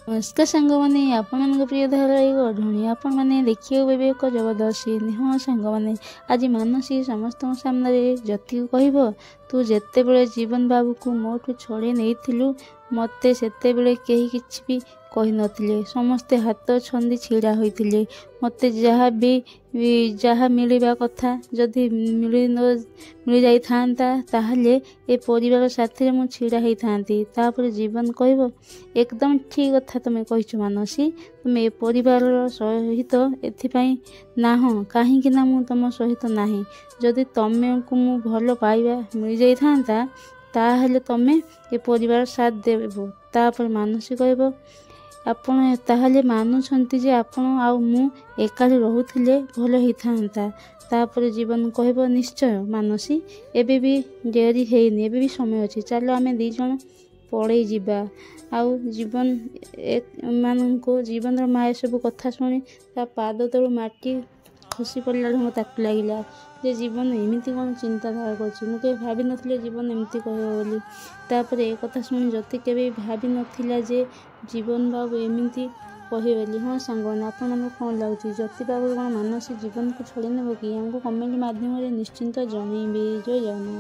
नमस्कार सांग मैंने आपण प्रिय धारावाहिक ओढ़णी आपण मैंने देखिए बेबे एक जबरदस्त हाँ सांग मैंने आज मानसी समस्त सामने जति कह तू जिते बड़े जीवन बाबू को मोठू छड़े नहीं मते सेते बेले कहीं किछि भी कही नथिले समस्ते हाथ छंदी छिड़ा होइथिले मते जहाँ मिलवा कथा जदि मिल जाई थांता ताहले ए परिवार साथी मु छिड़ा होई थांती तापर जीवन कहबो एकदम ठीक कथा तुम कहिछ मानसी तुम ए परिवार सहित एथिपाई नाह कहीं ना मु तुम सहित नाही जदि तमे को मु भल पाइबा मिल जाई थांता ताहले तमे ए परिवार साथ देबो तापर मानसी कहबो आपण ताहले मानुछंती जे आपण आउ मु एकाठी रहुथिले भल होई थांता तापर जीवन कहबो निश्चय मानसी एबे भी डेरी हेनी एबे भी समय अछि चलो आमे दी जण पड़े जीवा आउ जीवन माननको जीवन माया सब कथा शुणी ता पाद तळु माटी खुशी पड़ला मत लगिला जे जीवन एमती कौन चिंताधारा कर भाभी नथिले जीवन एमती कहबो बोली तापर ए कथा शुणी जति केबे भाभी नथिला जे जीवन बाबू एमती कहे बोली हाँ सांगने आपको कौन लगुच जति बाबू कौन मानसी जीवन को छड़ी नेब कि हमको कमेंट माध्यम निश्चिंत जनइबे जय जगन्नाथ।